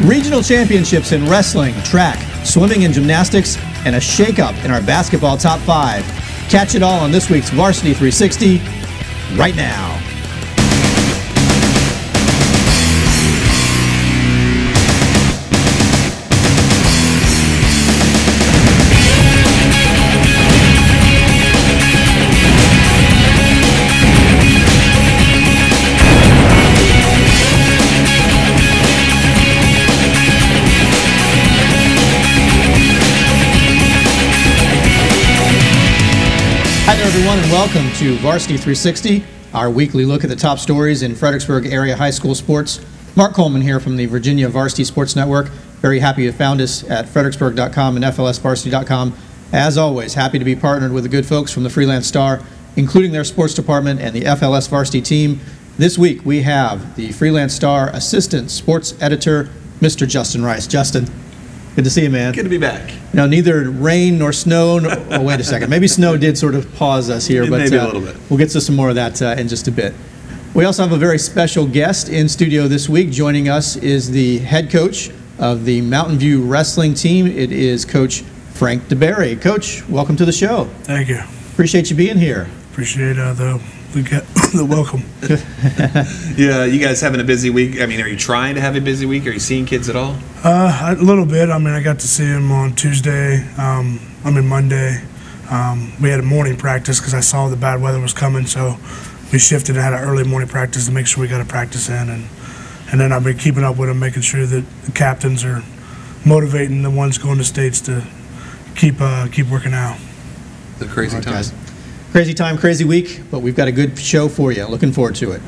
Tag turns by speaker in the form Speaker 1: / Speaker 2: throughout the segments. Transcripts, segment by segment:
Speaker 1: Regional championships in wrestling, track, swimming, and gymnastics, and a shakeup in our basketball top 5. Catch it all on this week's Varsity 360 right now. Hi there, everyone, and welcome to Varsity 360, our weekly look at the top stories in Fredericksburg area high school sports. Mark Coleman here from the Virginia Varsity Sports Network. Very happy you found us at fredericksburg.com and flsvarsity.com. As always, happy to be partnered with the good folks from the Freelance Star, including their sports department and the FLS Varsity team. This week, we have the Freelance Star Assistant Sports Editor, Mr. Justin Rice. Justin, good to see you, man.
Speaker 2: Good to be back.
Speaker 1: Now, neither rain nor snow, oh, wait a second. Maybe snow did sort of pause us here, but
Speaker 2: maybe a little bit.
Speaker 1: We'll get to some more of that in just a bit. We also have a very special guest in studio this week. Joining us is the head coach of the Mountain View wrestling team. It is Coach Frank DeBerry. Coach, welcome to the show.
Speaker 3: Thank you.
Speaker 1: Appreciate you being here.
Speaker 3: Appreciate the welcome.
Speaker 2: Yeah, you guys having a busy week? I mean, are you trying to have a busy week? Are you seeing kids at all?
Speaker 3: A little bit. I mean, I got to see him on Tuesday. Monday. We had a morning practice because I saw the bad weather was coming, so we shifted and had an early morning practice to make sure we got a practice in. And then I've been keeping up with him, making sure that the captains are motivating the ones going to states to keep working out.
Speaker 2: The crazy time. Guys.
Speaker 1: Crazy time, crazy week, but we've got a good show for you. Looking forward to it.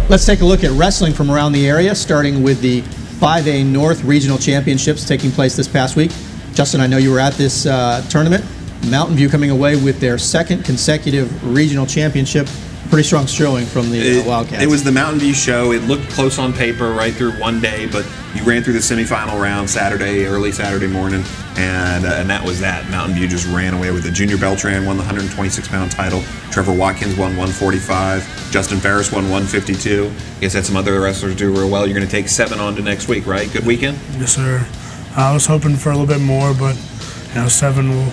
Speaker 1: Let's take a look at wrestling from around the area, starting with the 5A North Regional Championships taking place this past week. Justin, I know you were at this tournament. Mountain View coming away with their second consecutive regional championship. Pretty strong showing from the Wildcats.
Speaker 2: It was the Mountain View show. It looked close on paper right through one day, but you ran through the semifinal round early Saturday morning, and that was that. Mountain View just ran away with it. Junior Beltran won the 126-pound title. Trevor Watkins won 145. Justin Ferris won 152. I guess had some other wrestlers do real well. You're going to take 7 on to next week, right? Good weekend?
Speaker 3: Yes, sir. I was hoping for a little bit more, but 7 will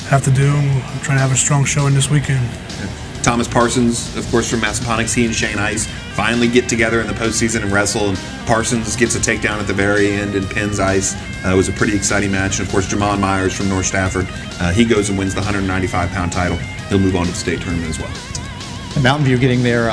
Speaker 3: have to do. We'll try to have a strong showing this weekend.
Speaker 2: Thomas Parsons, of course, from Massaponax, he and Shane Ice finally get together in the postseason and wrestle, and Parsons gets a takedown at the very end and pins Ice. It was a pretty exciting match. And, of course, Jamon Myers from North Stafford, he goes and wins the 195-pound title. He'll move on to the state tournament as well.
Speaker 1: And Mountain View getting their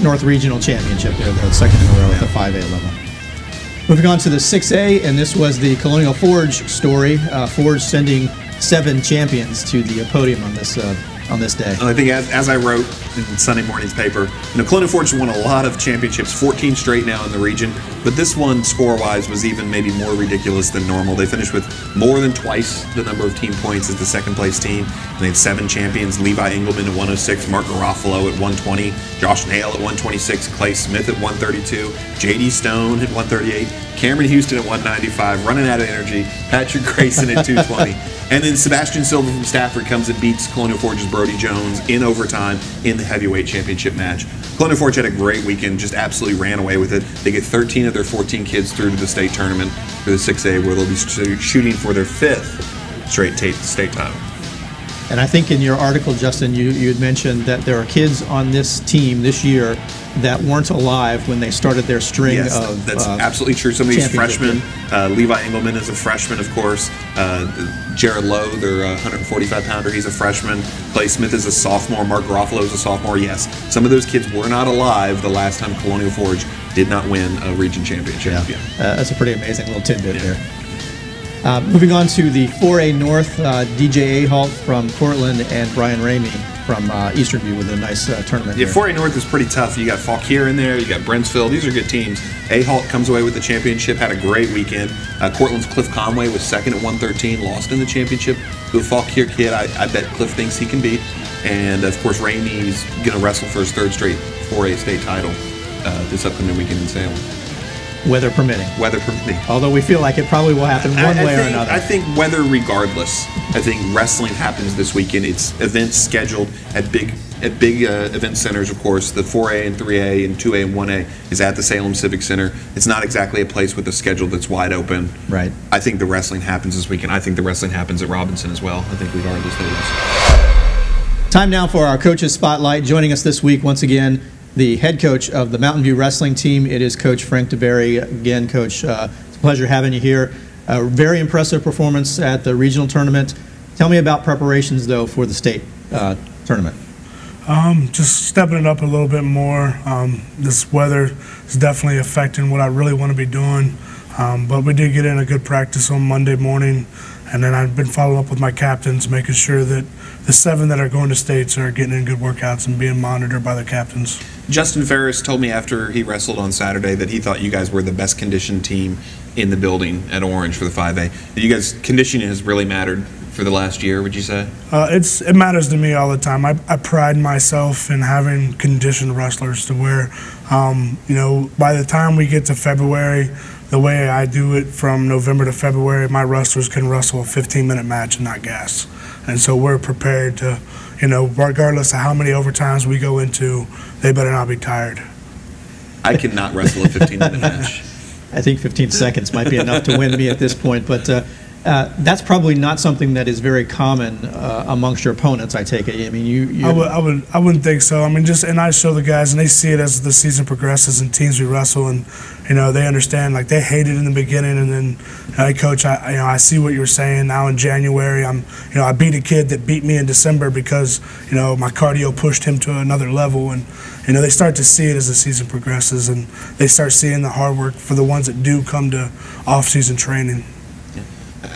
Speaker 1: North Regional Championship there, the second in a row at the 5A level. Moving on to the 6A, and this was the Colonial Forge story. Forge sending 7 champions to the podium on this day.
Speaker 2: I think as I wrote in Sunday morning's paper, Colonial Forge won a lot of championships, 14 straight now in the region, but this one score-wise was even maybe more ridiculous than normal. They finished with more than twice the number of team points as the second-place team, and they had 7 champions: Levi Engelman at 106, Mark Garofalo at 120, Josh Nail at 126, Clay Smith at 132, J.D. Stone at 138, Cameron Houston at 195, running out of energy, Patrick Grayson at 220. And then Sebastian Silva from Stafford comes and beats Colonial Forge's Brody Jones in overtime in the heavyweight championship match. Colonial Forge had a great weekend, just absolutely ran away with it. They get 13 of their 14 kids through to the state tournament for the 6A, where they'll be shooting for their 5th straight state title.
Speaker 1: And I think in your article, Justin, you had mentioned that there are kids on this team this year that weren't alive when they started their string of
Speaker 2: that's absolutely true. Some of these freshmen, Levi Engelman is a freshman, of course. Jared Lowe, their 145-pounder, he's a freshman. Clay Smith is a sophomore. Mark Garofalo is a sophomore. Yes, some of those kids were not alive the last time Colonial Forge did not win a region championship.
Speaker 1: Yeah. That's a pretty amazing little tidbit there. Moving on to the 4A North, DJ Ahalt from Portland and Brian Ramey from Eastern View with a nice tournament.
Speaker 2: Yeah, 4A North is pretty tough. You got Fauquier in there, you got Brentsville. These are good teams. Ahalt comes away with the championship, had a great weekend. Cortland's Cliff Conway was second at 113, lost in the championship to a Fauquier kid I bet Cliff thinks he can beat. And, of course, Ramey's going to wrestle for his 3rd straight 4A state title this upcoming weekend in Salem.
Speaker 1: Weather permitting.
Speaker 2: Weather permitting.
Speaker 1: Although we feel like it probably will happen one way or another.
Speaker 2: I think weather regardless. I think wrestling happens this weekend. It's events scheduled at big at big event centers, of course. The 4A and 3A and 2A and 1A is at the Salem Civic Center. It's not exactly a place with a schedule that's wide open.
Speaker 1: Right.
Speaker 2: I think the wrestling happens this weekend. I think the wrestling happens at Robinson as well. I think regardless they lose.
Speaker 1: Time now for our Coaches Spotlight. Joining us this week, once again, the head coach of the Mountain View wrestling team. It is Coach Frank DeBerry. Again, Coach, it's a pleasure having you here. A very impressive performance at the regional tournament. Tell me about preparations, though, for the state tournament.
Speaker 3: Just stepping it up a little bit more. This weather is definitely affecting what I really want to be doing. But we did get in a good practice on Monday morning, and then I've been following up with my captains, making sure that the 7 that are going to states are getting in good workouts and being monitored by the captains.
Speaker 2: Justin Ferris told me after he wrestled on Saturday that he thought you guys were the best conditioned team in the building at Orange for the 5A. You guys, conditioning has really mattered for the last year, would you say?
Speaker 3: It matters to me all the time. I pride myself in having conditioned wrestlers to where, you know, by the time we get to February, the way I do it from November to February, my wrestlers can wrestle a 15-minute match and not gas. And so we're prepared to, you know, regardless of how many overtimes we go into, they better not be tired.
Speaker 2: I cannot wrestle a 15-minute match.
Speaker 1: I think 15 seconds might be enough to win me at this point, but that's probably not something that is very common amongst your opponents, I take it. I mean,
Speaker 3: I wouldn't think so. I mean, and I show the guys, and they see it as the season progresses and teams we wrestle, and you know they understand. Like they hate it in the beginning, and then, hey, Coach, I see what you're saying. Now in January, I beat a kid that beat me in December because my cardio pushed him to another level, and they start to see it as the season progresses, and they start seeing the hard work for the ones that do come to off-season training.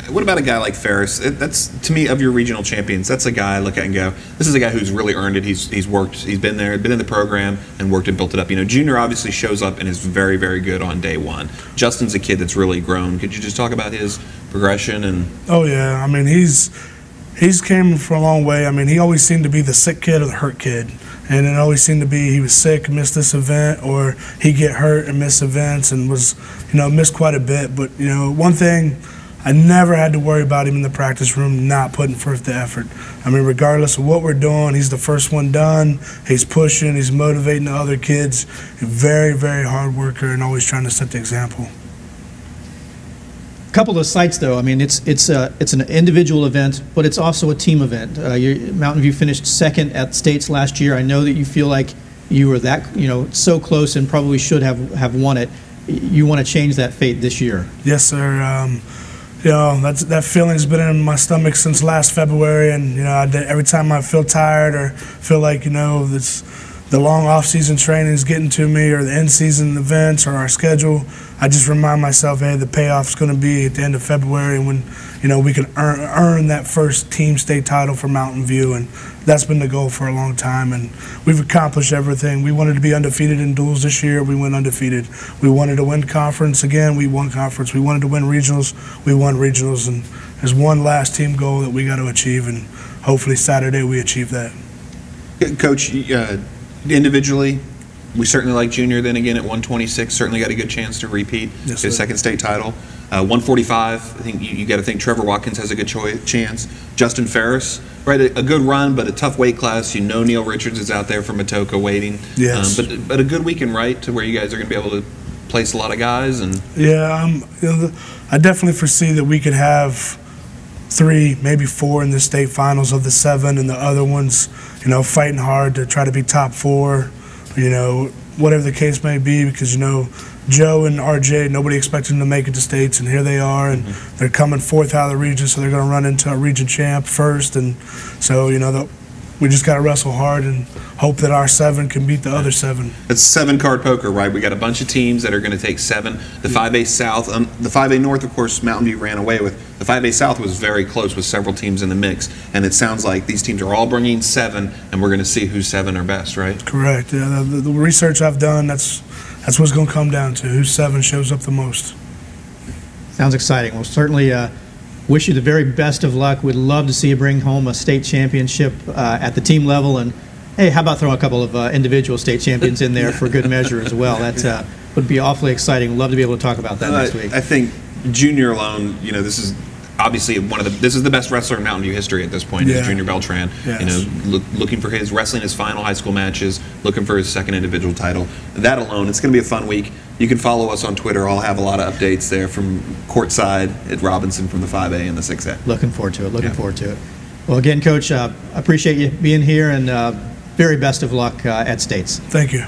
Speaker 2: What about a guy like Ferris? That's, to me, of your regional champions, that's a guy I look at and go, this is a guy who's really earned it. He's worked, he's been there, been in the program, and worked and built it up. Junior obviously shows up and is very, very good on day one. Justin's a kid that's really grown. Could you just talk about his progression? And
Speaker 3: Oh, yeah. I mean, he's came from a long way. I mean, he always seemed to be the sick kid or the hurt kid. And it always seemed to be he was sick, missed this event, or he'd get hurt and miss events and was, missed quite a bit. But, one thing, I never had to worry about him in the practice room not putting forth the effort. I mean, regardless of what we're doing, he's the first one done. He's pushing, he's motivating the other kids. Very, very hard worker and always trying to set the example.
Speaker 1: A couple of sites, though. I mean, it's an individual event, but it's also a team event. Mountain View finished second at states last year. I know that you feel like you were that so close and probably should have won it. You want to change that fate this year?
Speaker 3: Yes, sir. That feeling's been in my stomach since last February, and every time I feel tired or feel like the long off-season training is getting to me, or the end-season events, or our schedule, I just remind myself, hey, the payoff's going to be at the end of February when we can earn that first team state title for Mountain View, and that's been the goal for a long time, and we've accomplished everything. We wanted to be undefeated in duels this year. We went undefeated. We wanted to win conference again. We won conference. We wanted to win regionals. We won regionals, and there's one last team goal that we got to achieve, and hopefully Saturday we achieve that.
Speaker 2: Coach, individually, we certainly like Junior. Then again, at 126, certainly got a good chance to repeat,
Speaker 3: yes,
Speaker 2: get a second state title. 145, I think you got to think Trevor Watkins has a good chance. Justin Ferris, right? A good run, but a tough weight class. Neil Richards is out there from Atoka waiting.
Speaker 3: Yes.
Speaker 2: But a good weekend, right? To where you guys are going to be able to place a lot of guys. And
Speaker 3: yeah, I definitely foresee that we could have 3, maybe 4 in the state finals of the 7, and the other ones, fighting hard to try to be top 4, whatever the case may be, because, Joe and RJ, nobody expected them to make it to states, and here they are, and they're coming 4th out of the region, so they're going to run into a region champ first, and so, we just got to wrestle hard and hope that our 7 can beat the other 7.
Speaker 2: It's 7-card poker, right? We got a bunch of teams that are going to take 7. The 5A South, the 5A North, of course, Mountain View ran away with. The 5A South was very close with several teams in the mix, and it sounds like these teams are all bringing 7, and we're going to see who's 7 are best, right?
Speaker 3: Correct. Yeah, the research I've done, that's what it's going to come down to. Who 7 shows up the most.
Speaker 1: Sounds exciting. Well, certainly wish you the very best of luck. We'd love to see you bring home a state championship at the team level. And, hey, how about throw a couple of individual state champions in there for good measure as well? That would be awfully exciting. Love to be able to talk about that next week.
Speaker 2: I think Junior alone, this is obviously this is the best wrestler in Mountain View history at this point. Is Junior Beltran.
Speaker 3: Yes.
Speaker 2: You know, looking for wrestling his final high school matches, looking for his second individual title. That alone, it's going to be a fun week. You can follow us on Twitter. I'll have a lot of updates there from courtside at Robinson from the 5A and the 6A.
Speaker 1: Looking forward to it. Looking forward to it. Well, again, Coach, I appreciate you being here, and very best of luck at States.
Speaker 3: Thank you.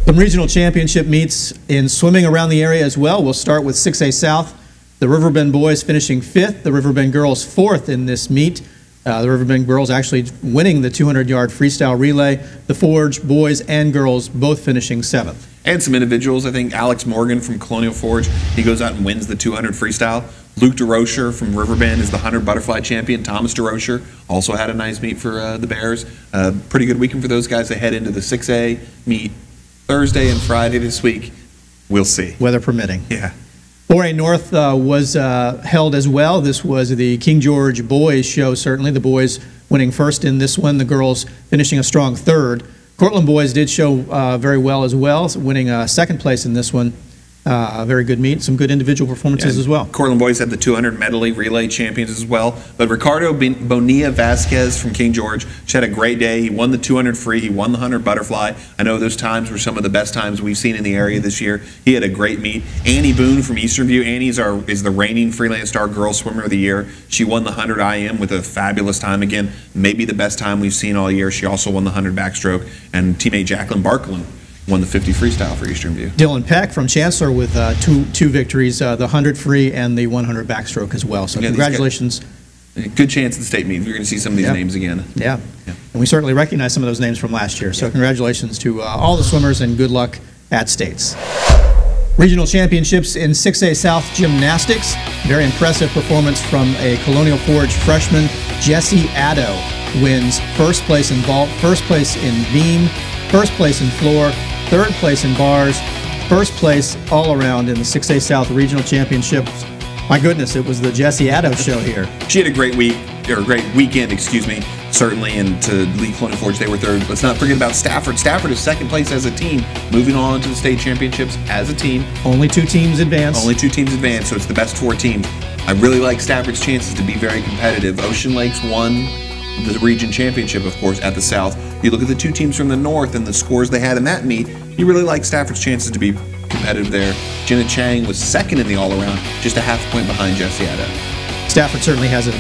Speaker 1: Some regional championship meets in swimming around the area as well. We'll start with 6A South. The Riverbend boys finishing 5th, the Riverbend girls 4th in this meet. The Riverbend girls actually winning the 200-yard freestyle relay. The Forge boys and girls both finishing 7th.
Speaker 2: And some individuals, I think Alex Morgan from Colonial Forge, he goes out and wins the 200 freestyle. Luke DeRocher from Riverbend is the 100 butterfly champion. Thomas DeRocher also had a nice meet for the Bears. Pretty good weekend for those guys. They head into the 6A meet Thursday and Friday this week. We'll see.
Speaker 1: Weather permitting.
Speaker 2: Yeah.
Speaker 1: 4A North was held as well. This was the King George boys show, certainly. The boys winning first in this one, the girls finishing a strong 3rd. Cortland boys did show very well as well, winning 2nd place in this one. Very good meet, some good individual performances as well.
Speaker 2: Cortland boys had the 200 medley relay champions as well. But Ricardo Bonilla Vasquez from King George had a great day. He won the 200 free. He won the 100 butterfly. I know those times were some of the best times we've seen in the area this year. He had a great meet. Annie Boone from Eastern View. Annie is the reigning Freelance Star Girl Swimmer of the Year. She won the 100 IM with a fabulous time. Again, maybe the best time we've seen all year. She also won the 100 backstroke. And teammate Jacqueline Barklin won the 50 freestyle for Eastern View.
Speaker 1: Dylan Peck from Chancellor with two victories, the 100 free and the 100 backstroke as well. So congratulations.
Speaker 2: Good chance at the state meet. You're going to see some of these names again.
Speaker 1: Yeah. And we certainly recognize some of those names from last year. So congratulations to all the swimmers and good luck at States. Regional championships in 6A South Gymnastics. Very impressive performance from a Colonial Forge freshman. Jesse Addo wins 1st place in vault, 1st place in beam, 1st place in floor, 3rd place in bars, 1st place all around in the 6A South Regional Championships. My goodness, it was the Jesse Addo show here.
Speaker 2: She had a great week, or a great weekend, excuse me, certainly, and to lead Colonial Forge, they were 3rd. Let's not forget about Stafford. Stafford is 2nd place as a team, moving on to the state championships as a team.
Speaker 1: Only 2 teams advance.
Speaker 2: Only 2 teams advance, so it's the best 4 teams. I really like Stafford's chances to be very competitive. Ocean Lakes won the region championship, of course, at the South. You look at the 2 teams from the North and the scores they had in that meet, you really like Stafford's chances to be competitive there. Jenna Chang was 2nd in the all-around, just a half point behind Jesse Addo.
Speaker 1: Stafford certainly has an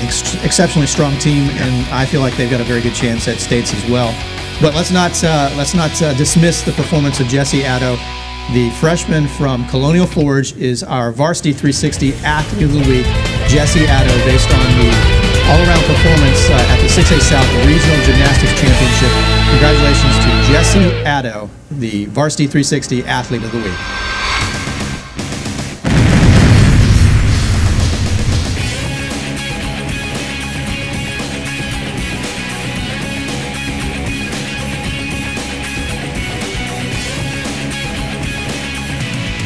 Speaker 1: exceptionally strong team, and I feel like they've got a very good chance at States as well. But let's not dismiss the performance of Jesse Addo. The freshman from Colonial Forge is our Varsity 360 Athlete of the Week, Jesse Addo, based on the all-around performance at the 6A South Regional Gymnastics Championship. Congratulations to Jesse Addo, the Varsity 360 Athlete of the Week.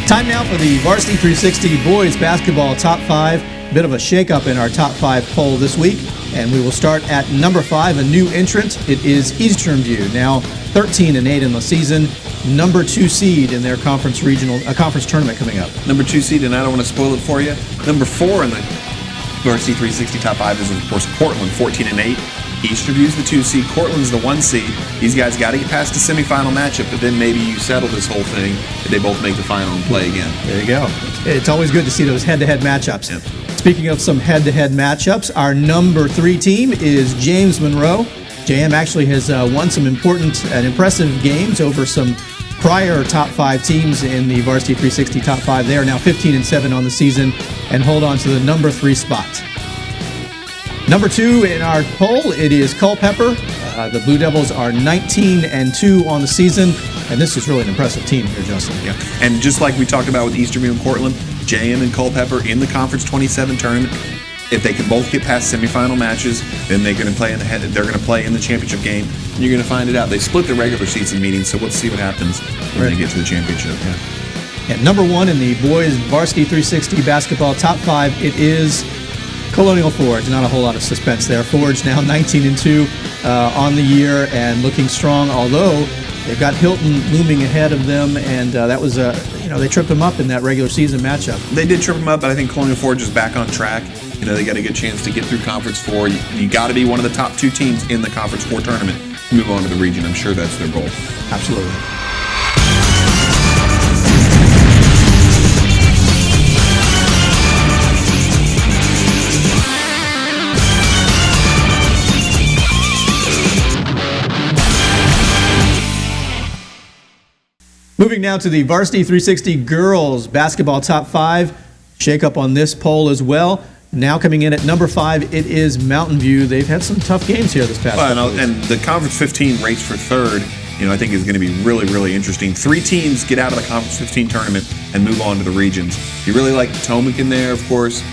Speaker 1: Time now for the Varsity 360 Boys Basketball Top 5. Bit of a shakeup in our Top 5 poll this week, and we will start at number 5, a new entrant. It is Eastern View, now 13-8 in the season, number 2 seed in their conference tournament coming up.
Speaker 2: Number 2 seed, and I don't want to spoil it for you. Number 4 in the Varsity 360 Top 5 is, of course, Portland, 14-8. Eastern View's the 2 seed, Cortland's the 1 seed. These guys got to get past the semifinal matchup, but then maybe you settle this whole thing and they both make the final and play again.
Speaker 1: There you go. It's always good to see those head-to-head matchups.
Speaker 2: Yep.
Speaker 1: Speaking of some head-to-head matchups, our number 3 team is James Monroe. JM actually has won some important and impressive games over some prior top 5 teams in the Varsity 360 Top 5. They are now 15-7 on the season and hold on to the number 3 spot. Number 2 in our poll, it is Culpeper. The Blue Devils are 19-2 on the season, and this is really an impressive team here, Justin.
Speaker 2: Yeah, and just like we talked about with Eastern View and Cortland, JM and Culpeper in the Conference 27 tournament. If they can both get past semifinal matches, then they're going to play in the championship game. And you're going to find it out. They split the regular season meetings, so let's see what happens when they get to the championship. Yeah.
Speaker 1: And number 1 in the boys Varsity 360 Basketball Top 5, it is Colonial Forge. Not a whole lot of suspense there. Forge now 19-2 on the year and looking strong, although they've got Hilton looming ahead of them, and that was they tripped them up in that regular season matchup.
Speaker 2: They did trip them up, but I think Colonial Forge is back on track. They got a good chance to get through Conference 4. You got to be one of the top 2 teams in the Conference 4 tournament to move on to the region. I'm sure that's their goal.
Speaker 1: Absolutely. Moving now to the Varsity 360 Girls Basketball Top 5. Shake-up on this poll as well. Now coming in at number 5, it is Mountain View. They've had some tough games here this past couple weeks.
Speaker 2: And the Conference 15 race for 3rd, I think is going to be really, really interesting. 3 teams get out of the Conference 15 tournament and move on to the regions. You really like Potomac in there, of course.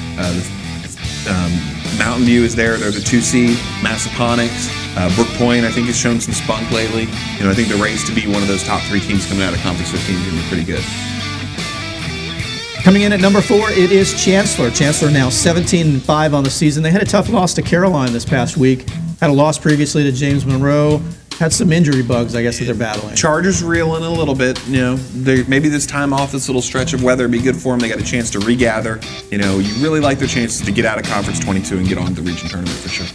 Speaker 2: Mountain View is there. They're the 2 seed. Massaponics. Brook Point, I think, has shown some spunk lately. I think the race to be one of those top 3 teams coming out of Conference 15 is going to be pretty good.
Speaker 1: Coming in at number 4, it is Chancellor. Chancellor now 17-5 on the season. They had a tough loss to Caroline this past week. Had a loss previously to James Monroe. Had some injury bugs, I guess, that they're battling.
Speaker 2: Chargers reeling a little bit. Maybe this time off, this little stretch of weather would be good for them. They got a chance to regather. You really like their chances to get out of Conference 22 and get on to the region tournament for sure.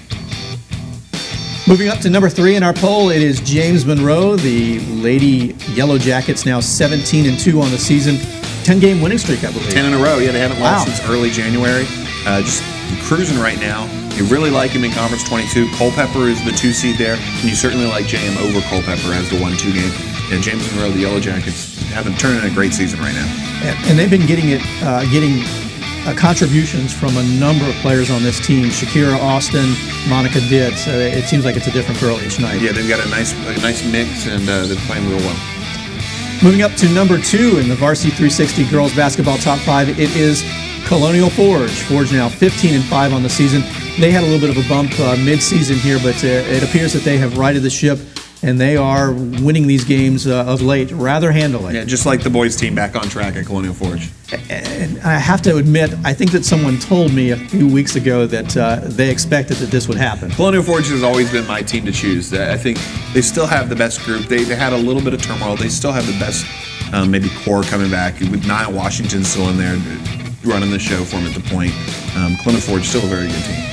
Speaker 1: Moving up to number 3 in our poll, it is James Monroe. The Lady Yellow Jackets now 17-2 on the season. 10-game winning streak, I believe.
Speaker 2: 10 in a row. Yeah, they haven't lost since early January. Just cruising right now. You really like him in Conference 22. Culpeper is the 2 seed there, and you certainly like JM over Culpeper as the 1-2 game. And James Monroe, the Yellow Jackets, haven't turned in a great season right now.
Speaker 1: And they've been getting contributions from a number of players on this team. Shakira Austin, Monica Ditz. It seems like it's a different girl each night.
Speaker 2: Yeah, they've got a nice mix, and they're playing real well.
Speaker 1: Moving up to number 2 in the Varsity 360 Girls Basketball Top 5, it is Colonial Forge. Forge now 15-5 on the season. They had a little bit of a bump mid-season here, but it appears that they have righted the ship, and they are winning these games of late rather handily.
Speaker 2: Yeah, just like the boys' team back on track at Colonial Forge.
Speaker 1: And I have to admit, I think that someone told me a few weeks ago that they expected that this would happen.
Speaker 2: Colonial Forge has always been my team to choose. I think they still have the best group. They had a little bit of turmoil. They still have the best, maybe core coming back, with Nia Washington still in there running the show for them at the point. Colonial Forge still a very good team.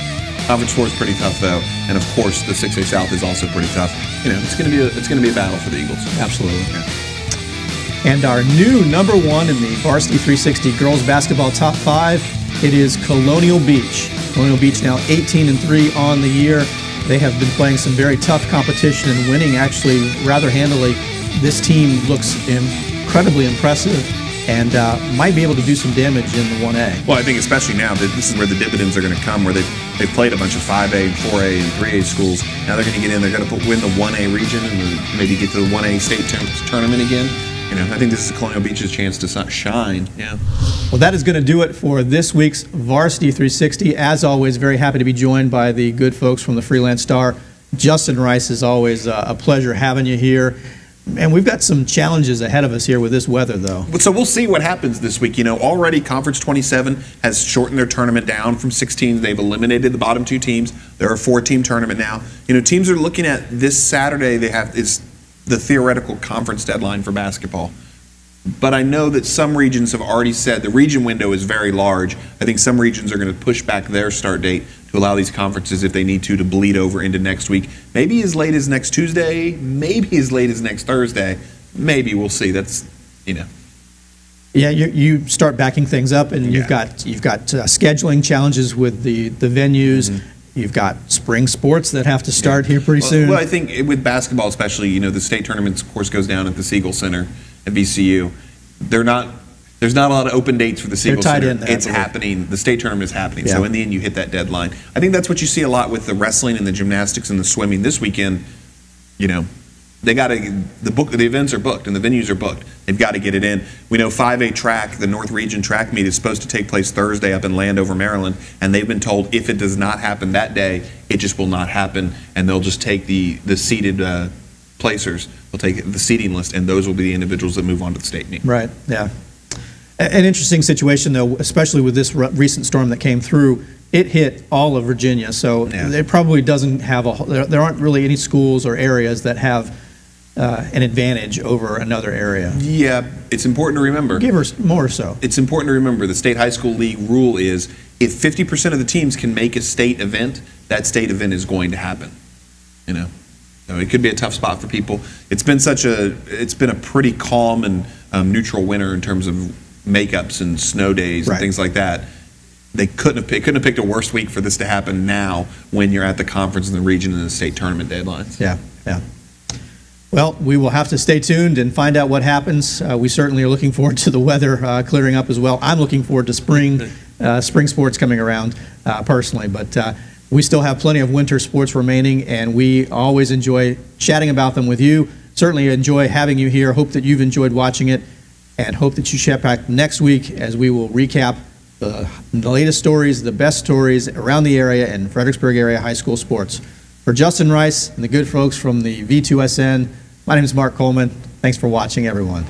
Speaker 2: Conference 4 is pretty tough though, and of course the 6A South is also pretty tough. It's going to be a battle for the Eagles.
Speaker 1: Absolutely. Yeah. And our new number 1 in the Varsity 360 Girls Basketball Top 5, it is Colonial Beach. Colonial Beach now 18-3 on the year. They have been playing some very tough competition and winning actually rather handily. This team looks incredibly impressive and might be able to do some damage in the 1A.
Speaker 2: Well, I think especially now that this is where the dividends are going to come, where they've played a bunch of 5A, 4A, and 3A schools. Now they're going to get in. They're going to win the 1A region and maybe get to the 1A state tournament again. I think this is Colonial Beach's chance to shine. Yeah.
Speaker 1: Well, that is going to do it for this week's Varsity 360. As always, very happy to be joined by the good folks from the Freelance Star. Justin Rice, is always a pleasure having you here. And we've got some challenges ahead of us here with this weather, though.
Speaker 2: So we'll see what happens this week. Already Conference 27 has shortened their tournament down from 16. They've eliminated the bottom 2 teams. They're a 4-team tournament now. Teams are looking at this Saturday. Is the theoretical conference deadline for basketball. But I know that some regions have already said the region window is very large. I think some regions are going to push back their start date to allow these conferences, if they need to bleed over into next week. Maybe as late as next Tuesday, maybe as late as next Thursday. Maybe, we'll see. That's,
Speaker 1: Yeah, you start backing things up, and you've got scheduling challenges with the venues. Mm-hmm. You've got spring sports that have to start here pretty soon.
Speaker 2: Well, I think with basketball especially, the state tournament, of course, goes down at the Siegel Center at VCU. There's not a lot of open dates for the Siegel Center.
Speaker 1: In there,
Speaker 2: it's happening. The state tournament is happening.
Speaker 1: Yeah.
Speaker 2: So in the end, you hit that deadline. I think that's what you see a lot with the wrestling and the gymnastics and the swimming this weekend. They got to the events are booked and the venues are booked. They've got to get it in. We know 5A track, the North Region track meet, is supposed to take place Thursday up in Landover, Maryland, and they've been told if it does not happen that day, it just will not happen, and they'll just take the seated placers. They'll take the seating list, and those will be the individuals that move on to the state meet.
Speaker 1: Right. Yeah. An interesting situation though, especially with this recent storm that came through. It hit all of Virginia, so it probably doesn't have there aren't really any schools or areas that have an advantage over another area.
Speaker 2: Yeah, it's important to remember.
Speaker 1: Give her more so.
Speaker 2: It's important to remember the State High School League rule is if 50% of the teams can make a state event, that state event is going to happen. You know, so it could be a tough spot for people. It's been a pretty calm and neutral winter in terms of makeups and snow days and things like that. They couldn't have picked a worse week for this to happen now when you're at the conference and the region and the state tournament deadlines.
Speaker 1: Yeah, yeah. Well, we will have to stay tuned and find out what happens. We certainly are looking forward to the weather clearing up as well. I'm looking forward to spring sports coming around personally, but we still have plenty of winter sports remaining, and we always enjoy chatting about them with you. Certainly enjoy having you here. Hope that you've enjoyed watching it, and hope that you check back next week as we will recap the latest stories, the best stories around the area and Fredericksburg area high school sports. For Justin Rice and the good folks from the V2SN, my name is Mark Coleman. Thanks for watching, everyone.